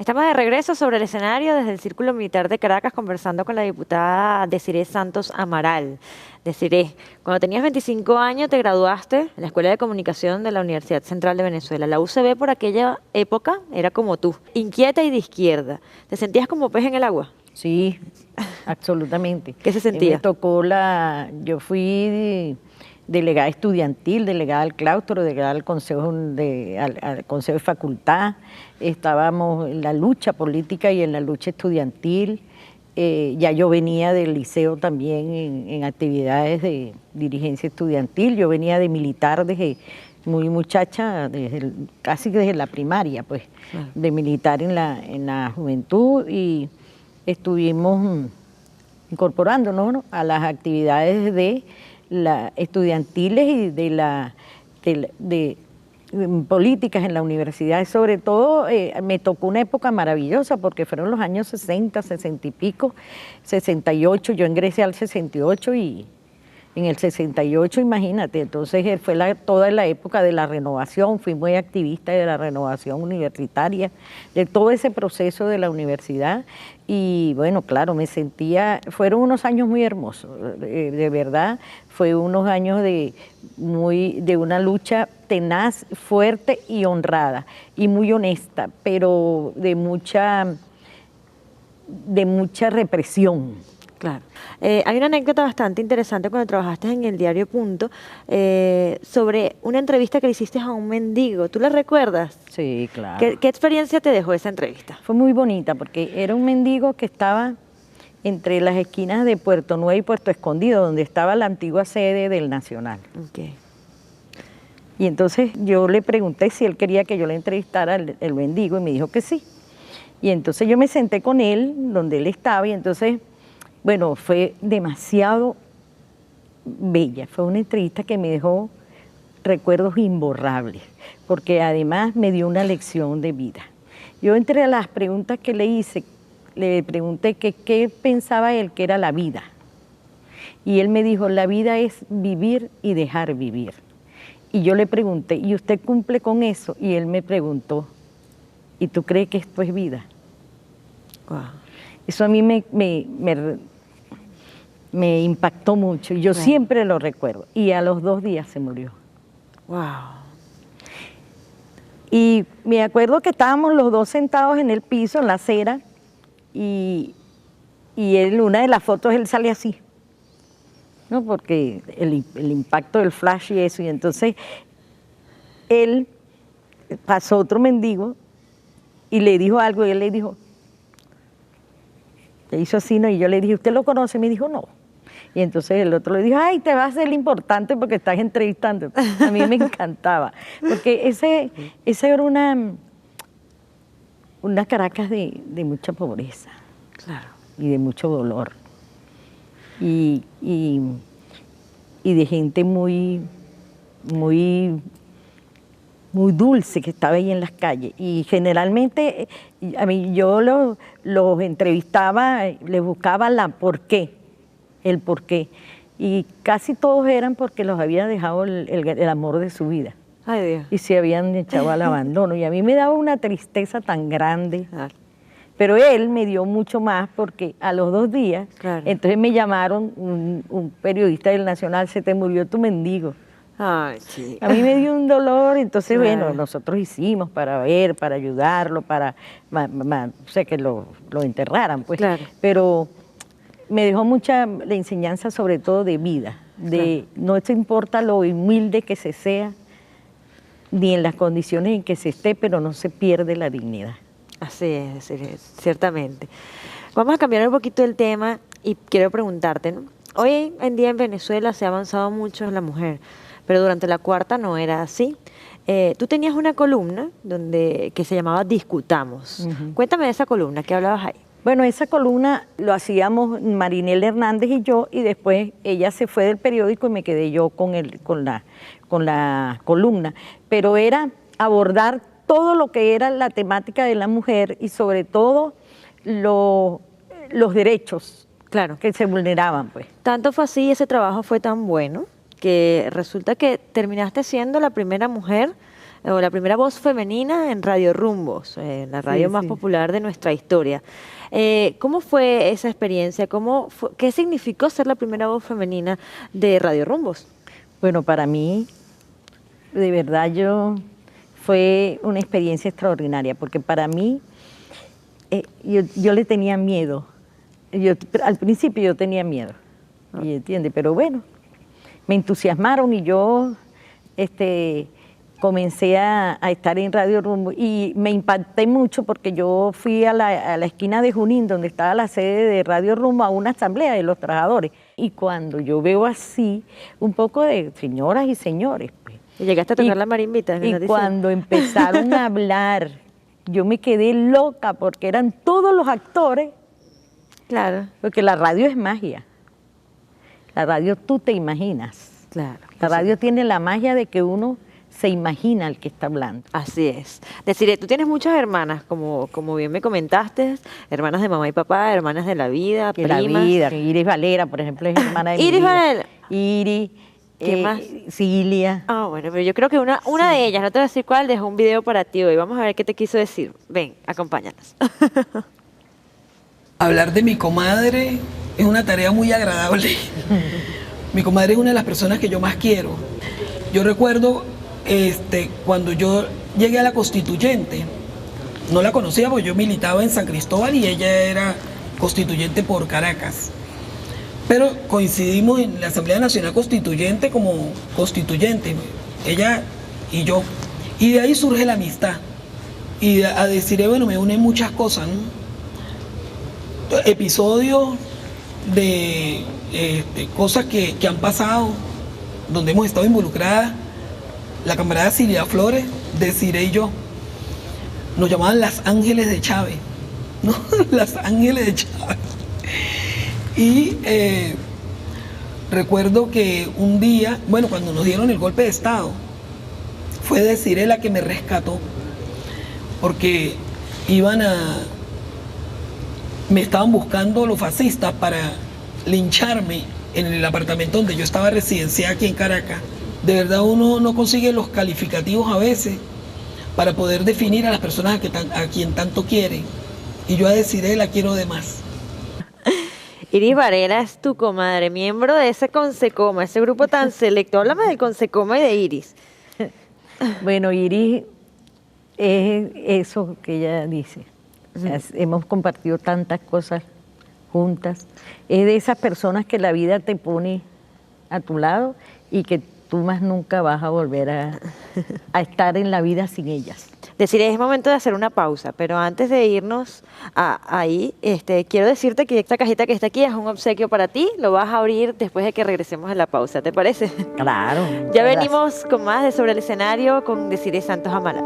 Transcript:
Estamos de regreso sobre el escenario desde el Círculo Militar de Caracas conversando con la diputada Desirée Santos Amaral. Desirée, cuando tenías 25 años te graduaste en la Escuela de Comunicación de la Universidad Central de Venezuela. La UCB por aquella época era como tú, inquieta y de izquierda. ¿Te sentías como pez en el agua? Sí, absolutamente. ¿Qué se sentía? Yo fui delegada estudiantil, delegada al claustro, delegada al consejo al consejo de facultad. Estábamos en la lucha política y en la lucha estudiantil. Ya yo venía del liceo también en actividades de dirigencia estudiantil. Yo venía de militar desde muy muchacha, casi desde la primaria, pues, de militar en la juventud, y estuvimos incorporándonos, ¿no?, a las actividades estudiantiles y de políticas en la universidad. Sobre todo me tocó una época maravillosa porque fueron los años 60, 60 y pico, 68, yo ingresé al 68 y en el 68, imagínate, entonces fue toda la época de la renovación, fui muy activista de la renovación universitaria, de todo ese proceso de la universidad, y bueno, claro, fueron unos años muy hermosos, de verdad, fue unos años de una lucha tenaz, fuerte y honrada, y muy honesta, pero de mucha represión. Claro. Hay una anécdota bastante interesante cuando trabajaste en el diario Punto sobre una entrevista que le hiciste a un mendigo. ¿Tú la recuerdas? Sí, claro. ¿Qué experiencia te dejó esa entrevista? Fue muy bonita porque era un mendigo que estaba entre las esquinas de Puerto Nuevo y Puerto Escondido, donde estaba la antigua sede del Nacional. Okay. Y entonces yo le pregunté si él quería que yo le entrevistara al mendigo y me dijo que sí. Y entonces yo me senté con él donde él estaba y entonces, bueno, fue demasiado bella. Fue una entrevista que me dejó recuerdos imborrables, porque además me dio una lección de vida. Yo, entre las preguntas que le hice, le pregunté que qué pensaba él que era la vida. Y él me dijo, la vida es vivir y dejar vivir. Y yo le pregunté, ¿y usted cumple con eso? Y él me preguntó, ¿y tú crees que esto es vida? Wow. Eso a mí me impactó mucho y yo siempre lo recuerdo. Y a los 2 días se murió. Wow. Y me acuerdo que estábamos los dos sentados en el piso, en la acera, y él, una de las fotos, él sale así, ¿no? Porque el impacto del flash y eso. Y entonces él pasó otro mendigo y le dijo algo y él le dijo, le hizo así, ¿no? Y yo le dije, ¿usted lo conoce? Y me dijo, no. Y entonces el otro le dijo, ay, te vas a ser importante porque estás entrevistando. A mí me encantaba, porque ese era una Caracas de mucha pobreza. Claro. Y de mucho dolor. Y de gente muy dulce que estaba ahí en las calles. Y generalmente yo los entrevistaba, les buscaba el porqué. Y casi todos eran porque los había dejado el amor de su vida. Ay, Dios. Y se habían echado al abandono. Y a mí me daba una tristeza tan grande. Pero él me dio mucho más porque a los 2 días, entonces me llamaron un periodista del Nacional, se te murió tu mendigo. Ay, chica. A mí me dio un dolor, entonces bueno, nosotros hicimos para ayudarlo, o sea, que lo enterraran, pues. Pero me dejó mucha la enseñanza sobre todo de vida, no se importa lo humilde que se sea, ni en las condiciones en que se esté, pero no se pierde la dignidad. Así es, ciertamente. Vamos a cambiar un poquito el tema y quiero preguntarte, ¿no? Hoy en día en Venezuela se ha avanzado mucho en la mujer, pero durante la cuarta no era así. Tú tenías una columna que se llamaba Discutamos. Cuéntame de esa columna, ¿qué hablabas ahí? Bueno, esa columna lo hacíamos Marinel Hernández y yo, y después ella se fue del periódico y me quedé yo con la columna. Pero era abordar todo lo que era la temática de la mujer y sobre todo los derechos que se vulneraban, pues. Tanto fue así, ese trabajo fue tan bueno que resulta que terminaste siendo la primera mujer o la primera voz femenina en Radio Rumbos, la radio Sí, más sí. popular de nuestra historia. ¿Cómo fue esa experiencia? ¿Qué significó ser la primera voz femenina de Radio Rumbos? Bueno, para mí, de verdad, fue una experiencia extraordinaria, porque para mí, yo le tenía miedo. Al principio yo tenía miedo, ¿y entiende? Pero bueno, me entusiasmaron y yo comencé a estar en Radio Rumbo y me impacté mucho porque yo fui a la esquina de Junín, donde estaba la sede de Radio Rumbo, a una asamblea de los trabajadores. Y cuando yo veo así, un poco de señoras y señores, pues, ¿Y llegaste a tocar la marimbita en el y noticiero? cuando empezaron a hablar, yo me quedé loca porque eran todos los actores, Claro, porque la radio es magia. La radio tú te imaginas. claro. La radio tiene la magia de que uno se imagina al que está hablando. Así es. Deciré, tú tienes muchas hermanas, como bien me comentaste, hermanas de mamá y papá, hermanas de la vida, Que primas. la vida, Iris Valera, por ejemplo, es hermana de mi Iris vida. Valera. Iris. ¿Qué más? Cilia. Ah, bueno, pero yo creo que una de ellas, no te voy a decir cuál, dejó un video para ti hoy. Vamos a ver qué te quiso decir. Ven, acompáñanos. Hablar de mi comadre es una tarea muy agradable. Mi comadre es una de las personas que yo más quiero. Yo recuerdo cuando yo llegué a la Constituyente, no la conocía porque yo militaba en San Cristóbal y ella era constituyente por Caracas. Pero coincidimos en la Asamblea Nacional Constituyente como constituyente, ella y yo. Y de ahí surge la amistad. Y a decir, bueno, me unen muchas cosas, ¿no? Episodios de cosas que han pasado, donde hemos estado involucradas. La camarada Silvia Flores, Desiree y yo, nos llamaban las Ángeles de Chávez, ¿no? Las Ángeles de Chávez. Y recuerdo que un día, bueno, cuando nos dieron el golpe de Estado, fue Desiree la que me rescató, porque me estaban buscando los fascistas para lincharme en el apartamento donde yo estaba residenciada aquí en Caracas. De verdad uno no consigue los calificativos a veces para poder definir a las personas a quien tanto quiere. Y yo a Desiree la quiero de más. Iris Varela es tu comadre, miembro de ese Consecoma, ese grupo tan selecto. Háblame del Consecoma y de Iris. Bueno, Iris es eso que ella dice. O sea, hemos compartido tantas cosas juntas. Es de esas personas que la vida te pone a tu lado y que tú más nunca vas a volver a estar en la vida sin ellas. Decir, es momento de hacer una pausa, pero antes de irnos ahí, quiero decirte que esta cajita que está aquí es un obsequio para ti. Lo vas a abrir después de que regresemos a la pausa, ¿te parece? Claro. Ya gracias. venimos con más de Sobre el Escenario con Desiree Santos Amaral.